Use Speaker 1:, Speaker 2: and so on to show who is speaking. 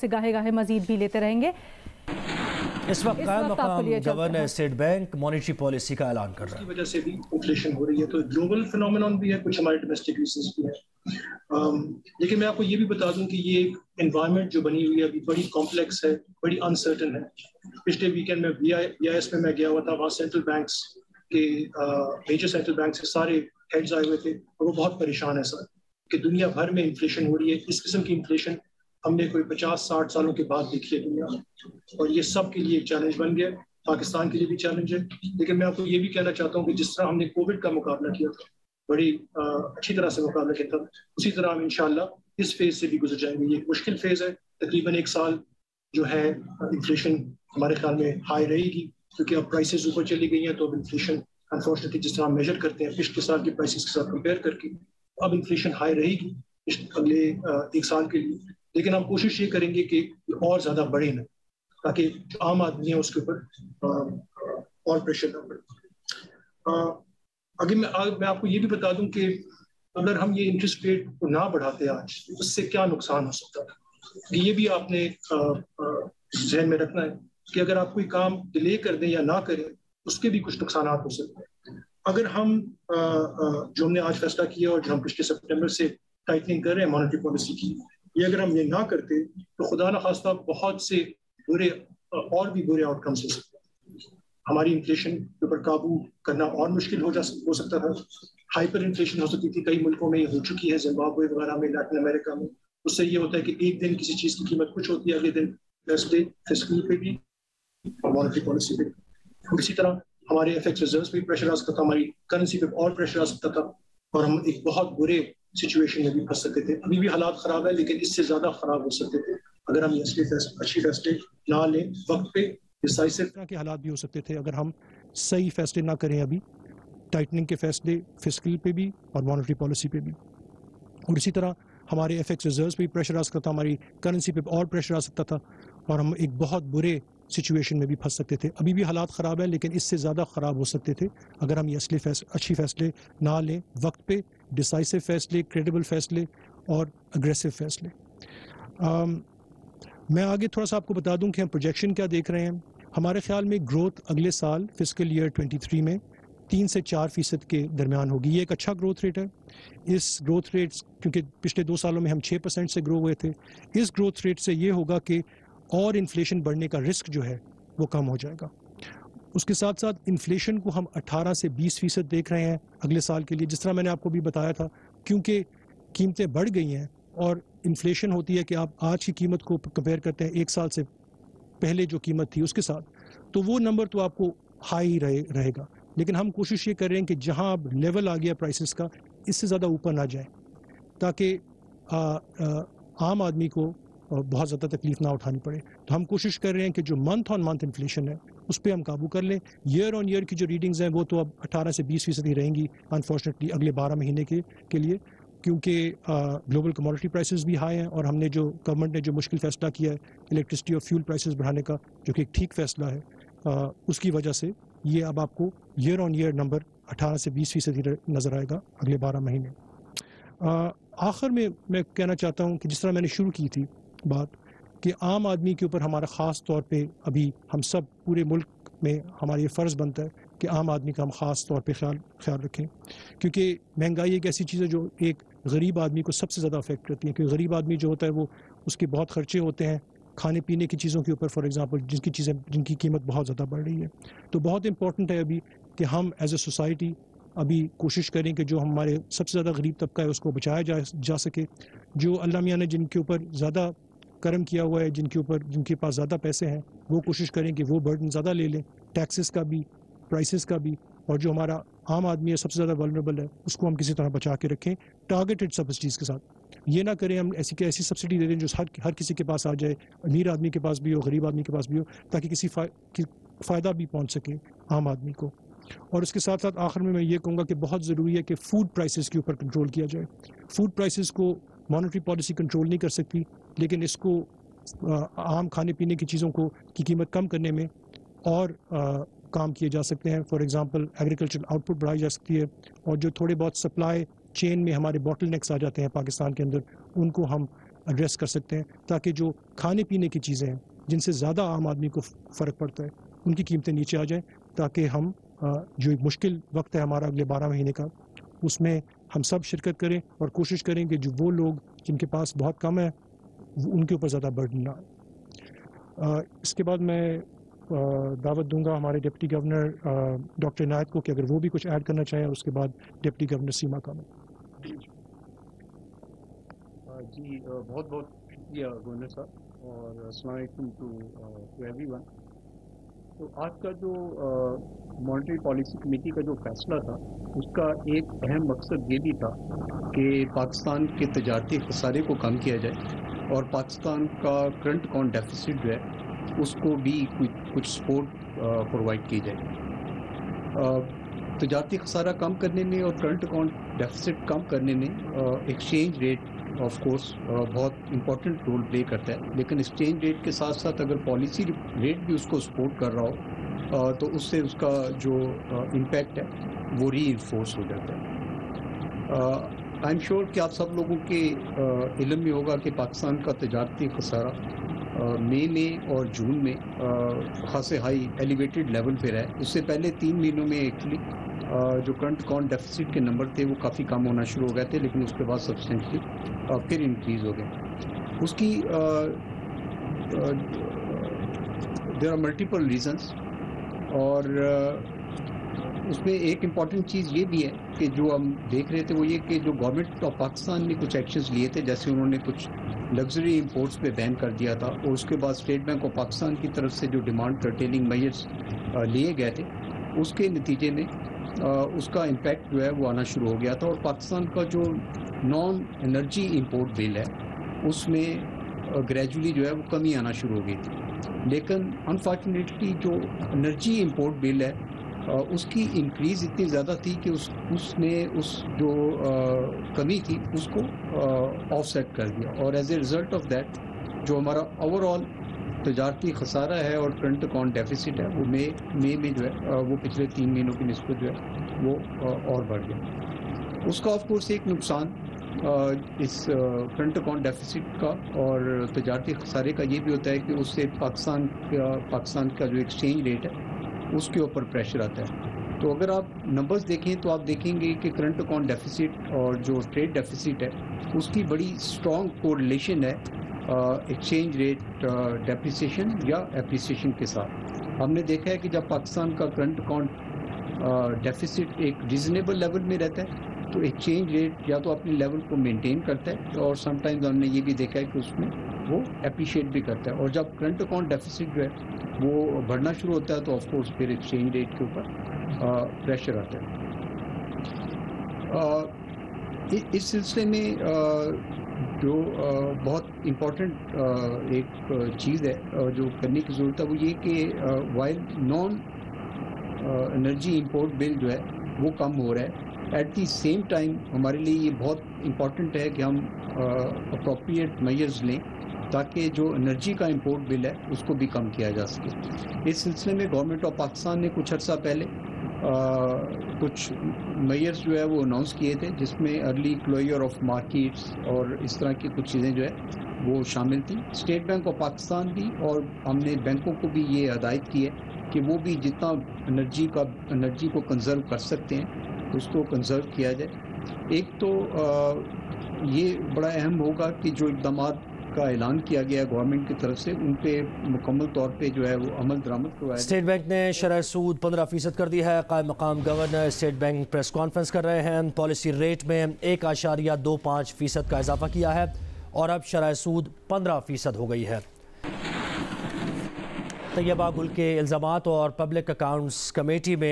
Speaker 1: से गाहे गाहे मजीद भी लेते रहेंगे।
Speaker 2: इस वक्त governor state bank monetary policy का ऐलान कर रहा है।
Speaker 3: इसकी वजह से भी इन्फ्लेशन हो रही है, तो ग्लोबल फिनोमेनन भी है, कुछ हमारे डोमेस्टिक रीजंस भी है। लेकिन मैं आपको ये भी बता दूं कि ये एक एनवायरनमेंट जो बनी हुई है अभी बड़ी कॉम्प्लेक्स है, बड़ी अनसर्टन है। पिछले वीकेंड में BIS में मैं गया हुआ था, वहाँ सेंट्रल बैंक्स के मेजर सेंट्रल बैंक से सारे हेड्स आए हुए थे और वो बहुत परेशान है सर कि दुनिया भर में इन्फ्लेशन हो रही है। इस किस्म की इन्फ्लेशन हमने कोई 50-60 सालों के बाद देखी है दुनिया में, और ये सब के लिए एक चैलेंज बन गया। पाकिस्तान के लिए भी चैलेंज है। लेकिन मैं आपको ये भी कहना चाहता हूँ कि जिस तरह हमने कोविड का मुकाबला किया था, बड़ी अच्छी तरह से मुकाबला किया था, उसी तरह हम इंशाल्लाह इस फेज से भी गुजर जाएंगे। ये एक मुश्किल फेज है, तकरीबन 1 साल जो है इन्फ्लेशन हमारे ख्याल में हाई रहेगी, क्योंकि अब प्राइसेस ऊपर चली गई हैं। तो अब इन्फ्लेशन अनफॉर्चुनेटली जिस तरह हम मेजर करते हैं पिछले साल के प्राइसेस के साथ कंपेयर करके, अब इन्फ्लेशन हाई रहेगी अगले 1 साल के लिए। लेकिन हम कोशिश ये करेंगे कि और ज़्यादा बढ़े ना, ताकि आम आदमी है उसके ऊपर और प्रेशर ना पड़े। आगे मैं आपको ये भी बता दूं कि अगर हम ये इंटरेस्ट रेट को ना बढ़ाते आज, तो उससे क्या नुकसान हो सकता है, ये भी आपने जहन में रखना है कि अगर आप कोई काम डिले कर दें या ना करें, उसके भी कुछ नुकसान हो सकते हैं। अगर हम जो हमने आज फैसला किया और जो हम पिछले सितंबर से टाइटनिंग कर रहे हैं मॉनेटरी पॉलिसी की, ये अगर हम ये ना करते तो खुदा न खास्ता बहुत से बुरे और भी बुरे आउटकम्स हो सकते हैं। हमारी इन्फ्लेशन के ऊपर काबू करना और मुश्किल हो सकता था। हाइपर इन्फ्लेशन हो सकती थी, कई मुल्कों में ये हो चुकी है, जिम्बाब्वे वगैरह में, लैटिन अमेरिका में। उससे ये होता है कि एक दिन किसी चीज़ की कीमत कुछ होती है, अगले दिन फिस्कल पे भी और मॉनेटरी पॉलिसी पे। और इसी तरह हमारे FX रिजर्व्स पे प्रेशर आ सकता था, हमारी करेंसी पे और प्रेशर आ सकता था, और हम एक बहुत बुरे सिचुएशन में भी फंस सकते थे। अभी भी हालात खराब है, लेकिन इससे ज्यादा खराब हो सकते थे अगर हम अच्छी फैसले ना लें वक्त पे।
Speaker 4: डिसाइसिव के हालात भी हो सकते थे अगर हम सही फैसले ना करें अभी, टाइटनिंग के फैसले फिस्कल पे भी और मॉनेटरी पॉलिसी पे भी। और इसी तरह हमारे FX रिजर्व्स पे भी प्रेशर आ सकता था, हमारी करेंसी पे और प्रेशर आ सकता था, और हम एक बहुत बुरे सिचुएशन में भी फंस सकते थे। अभी भी हालात ख़राब है, लेकिन इससे ज़्यादा ख़राब हो सकते थे अगर हम ये अच्छी फैसले ना लें वक्त पे, डिसाइसिव फैसले, क्रेडिबल फैसले और अग्रेसिव फैसले। मैं आगे थोड़ा सा आपको बता दूं कि हम प्रोजेक्शन क्या देख रहे हैं। हमारे ख्याल में ग्रोथ अगले साल फिस्कल ईयर 23 में 3 से 4% के दरमियान होगी। ये एक अच्छा ग्रोथ रेट है। इस ग्रोथ रेट, क्योंकि पिछले 2 सालों में हम 6% से ग्रो हुए थे, इस ग्रोथ रेट से ये होगा कि और इन्फ्लेशन बढ़ने का रिस्क जो है वो कम हो जाएगा। उसके साथ साथ इन्फ्लेशन को हम 18 से 20% देख रहे हैं अगले साल के लिए, जिस तरह मैंने आपको भी बताया था, क्योंकि कीमतें बढ़ गई हैं और इन्फ्लेशन होती है कि आप आज की कीमत को कंपेयर करते हैं 1 साल से पहले जो कीमत थी उसके साथ, तो वो नंबर तो आपको हाई रहेगा। लेकिन हम कोशिश ये कर रहे हैं कि जहां अब लेवल आ गया प्राइसेस का, इससे ज़्यादा ऊपर ना जाए, ताकि आम आदमी को बहुत ज़्यादा तकलीफ ना उठानी पड़े। तो हम कोशिश कर रहे हैं कि जो मंथ ऑन मंथ इन्फ्लेशन है उस पर हम काबू कर लें। ईयर ऑन ईयर की जो रीडिंग्स हैं वो तो अब 18 से 20% ही रहेंगी अनफॉर्चुनेटली अगले 12 महीने के लिए, क्योंकि ग्लोबल कमोडिटी प्राइसेस भी हाई हैं, और हमने जो गवर्नमेंट ने जो मुश्किल फैसला किया है इलेक्ट्रिसिटी और फ्यूल प्राइसेस बढ़ाने का, जो कि एक ठीक फैसला है, उसकी वजह से ये अब आपको ईयर ऑन ईयर नंबर 18 से 20% ही नज़र आएगा अगले 12 महीने। आखिर में मैं कहना चाहता हूँ कि जिस तरह मैंने शुरू की थी बात कि आम आदमी के ऊपर हमारा ख़ास तौर पे अभी हम सब पूरे मुल्क में हमारा ये फ़र्ज़ बनता है कि आम आदमी का हम ख़ास तौर पे ख्याल रखें, क्योंकि महंगाई एक ऐसी चीज़ है जो एक गरीब आदमी को सबसे ज़्यादा अफेक्ट करती है। क्योंकि गरीब आदमी जो होता है वो उसके बहुत खर्चे होते हैं खाने पीने की चीज़ों के ऊपर, फॉर एग्ज़ाम्पल जिनकी कीमत बहुत ज़्यादा बढ़ रही है। तो बहुत इंपॉर्टेंट है अभी कि हम एज ए सोसाइटी अभी कोशिश करें कि जो हमारे सबसे ज़्यादा गरीब तबका है उसको बचाया जा सके। जो अल्लाह मियाँ ने जिनके ऊपर ज़्यादा करम किया हुआ है, जिनके पास ज़्यादा पैसे हैं, वो कोशिश करें कि वो बर्डन ज़्यादा ले लें, टैक्सेस का भी, प्राइसेस का भी। और जो हमारा आम आदमी है सबसे ज़्यादा वल्नरेबल है, उसको हम किसी तरह बचा के रखें टारगेटेड सब्सिडीज़ के साथ। ये ना करें हम ऐसी सब्सिडी दे दें जो हर किसी के पास आ जाए, अमीर आदमी के पास भी हो, गरीब आदमी के पास भी हो, ताकि किसी फ़ायदा भी पहुँच सके आम आदमी को। और इसके साथ साथ आखिर में मैं ये कहूँगा कि बहुत ज़रूरी है कि फ़ूड प्राइसेस के ऊपर कंट्रोल किया जाए। फ़ूड प्राइसेस को मॉनेटरी पॉलिसी कंट्रोल नहीं कर सकती, लेकिन इसको आम खाने पीने की चीज़ों की कीमत कम करने में और काम किए जा सकते हैं। फॉर एग्जांपल एग्रीकल्चरल आउटपुट बढ़ाई जा सकती है, और जो थोड़े बहुत सप्लाई चेन में हमारे बॉटल नेक्स आ जाते हैं पाकिस्तान के अंदर, उनको हम ایڈریس کر سکتے ہیں تاکہ جو کھانے پینے کی چیزیں ہیں جن سے زیادہ عام آدمی کو فرق پڑتا ہے ان کی قیمتیں نیچے آ جائیں، تاکہ ہم جو ایک مشکل وقت ہے ہمارا اگلے 12 مہینے کا، اس میں ہم سب شرکت کریں اور کوشش کریں کہ جو وہ لوگ جن کے پاس بہت کم ہے ان کے اوپر زیادہ برڈن نہ آئے۔ اس کے بعد میں دعوت دوں گا ہمارے ڈپٹی گورنر ڈاکٹر عنایت کو کہ اگر وہ بھی کچھ ایڈ کرنا چاہیں، اور اس کے بعد ڈپٹی گورنر سیما کامل۔
Speaker 5: جی بہت بہت شکریہ گورنر صاحب، اور السلام علیکم ٹو ایوری ون۔ تو آج کا جو مانیٹری پالیسی کمیٹی کا جو فیصلہ تھا، اس کا ایک اہم مقصد یہ بھی تھا کہ پاکستان کے تجارتی خسارے کو کم کیا جائے اور پاکستان کا کرنٹ اکاؤنٹ ڈیفیسٹ جو ہے اس کو بھی کچھ سپورٹ پرووائڈ کی جائے۔ تجارتی خسارہ کم کرنے میں اور کرنٹ اکاؤنٹ ڈیفیسٹ کم کرنے میں ایکسچینج ریٹ آف کورس بہت امپورٹنٹ رول پلے کرتا ہے، لیکن ایکسچینج ریٹ کے ساتھ ساتھ اگر پالیسی ریٹ بھی اس کو سپورٹ کر رہا ہو تو اس سے اس کا جو امپیکٹ ہے وہ ری انفورس ہو جاتا ہے۔ آئی ایم شیور کہ آپ سب لوگوں کے علم میں ہوگا کہ پاکستان کا تجارتی خسارہ مئی میں اور جون میں خاصے ہائی ایلیویٹڈ لیول پہ رہا ہے۔ اس سے پہلے 3 مہینوں میں ایکچولی جو کرنٹ اکاؤنٹ ڈیفیسٹ کے نمبر تھے وہ کافی کم ہونا شروع ہو گئے تھے، لیکن اس کے بعد سبسٹینشلی پھر انکریز ہو گئے۔ اس کی دیر آر ملٹیپل ریزنس، اور اس میں ایک امپورٹنٹ چیز یہ بھی ہے کہ جو ہم دیکھ رہے تھے وہ یہ کہ جو گورنمنٹ آف پاکستان نے کچھ ایکشنز لیے تھے، جیسے انہوں نے کچھ لگژری امپورٹس پہ بین کر دیا تھا، اور اس کے بعد اسٹیٹ بینک آف پاکستان کی طرف سے جو ڈیمانڈ کرٹیلنگ میئرز لیے گئے تھے، اس کے نتیجے میں اس کا امپیکٹ جو ہے وہ آنا شروع ہو گیا تھا، اور پاکستان کا جو نان انرجی امپورٹ بل ہے اس میں گریجولی جو ہے وہ کمی آنا شروع ہو گئی تھی۔ لیکن انفارچونیٹلی جو انرجی امپورٹ بل ہے اس کی انکریز اتنی زیادہ تھی کہ اس نے اس جو کمی تھی اس کو آف سیٹ کر دیا، اور as a result of that جو ہمارا اوور آل تجارتی خسارہ ہے اور کرنٹ اکاؤنٹ ڈیفیسٹ ہے وہ مئی میں جو ہے وہ پچھلے 3 مہینوں کی نسبت جو ہے وہ اور بڑھ گیا۔ اس کا آف کورس ایک نقصان اس کرنٹ اکاؤنٹ ڈیفیسٹ کا اور تجارتی خسارے کا یہ بھی ہوتا ہے کہ اس سے پاکستان کا جو ایکسچینج ریٹ ہے اس کے اوپر پریشر آتا ہے۔ تو اگر آپ نمبرز دیکھیں تو آپ دیکھیں گے کہ کرنٹ اکاؤنٹ ڈیفیسٹ اور جو ٹریڈ ڈیفیسٹ ہے اس کی بڑی اسٹرانگ کوریلیشن ہے ایکسچینج ریٹ ڈیپریسیشن یا اپریسیشن کے ساتھ۔ ہم نے دیکھا ہے کہ جب پاکستان کا کرنٹ اکاؤنٹ ڈیفیسٹ ایک ریزنیبل لیول میں رہتا ہے تو ایکسچینج ریٹ یا تو اپنے لیول کو مینٹین کرتا ہے، اور سم ٹائمز ہم نے یہ بھی دیکھا ہے کہ اس میں وہ اپریشیٹ بھی کرتا ہے، اور جب کرنٹ اکاؤنٹ ڈیفیسٹ جو ہے وہ بڑھنا شروع ہوتا ہے تو آف کورس پھر ایکسچینج ریٹ کے اوپر پریشر آتا ہے۔ اس سلسلے میں جو بہت امپورٹنٹ ایک چیز ہے جو کرنے کی ضرورت ہے وہ یہ کہ وائل نان انرجی امپورٹ بل جو ہے وہ کم ہو رہا ہے، ایٹ دی سیم ٹائم ہمارے لیے یہ بہت امپورٹنٹ ہے کہ ہم اپروپریٹ میئرز لیں تاکہ جو انرجی کا امپورٹ بل ہے اس کو بھی کم کیا جا سکے۔ اس سلسلے میں گورنمنٹ آف پاکستان نے کچھ عرصہ پہلے کچھ میئرز جو ہے وہ اناؤنس کیے تھے، جس میں ارلی کلوئر آف مارکیٹس اور اس طرح کی کچھ چیزیں جو ہے وہ شامل تھیں۔ اسٹیٹ بینک آف پاکستان بھی، اور ہم نے بینکوں کو بھی یہ ہدایت کی ہے کہ وہ بھی جتنا انرجی کو کنزرو کر سکتے ہیں اس کو کنزرو کیا جائے۔ ایک تو یہ بڑا اہم ہوگا کہ جو اقدامات کا اعلان کیا گیا گورنمنٹ کی طرف سے ان پہ مکمل طور پہ جو ہے وہ عمل درآمد کروایا۔
Speaker 2: اسٹیٹ بینک نے شرح سود 15% کر دی ہے۔ قائم مقام governor state bank press conference کر رہے ہیں۔ پالیسی ریٹ میں 1.25% کا اضافہ کیا ہے اور اب شرح سود 15% ہو گئی ہے۔ طیبہ گل کے الزامات اور پبلک اکاؤنٹس کمیٹی میں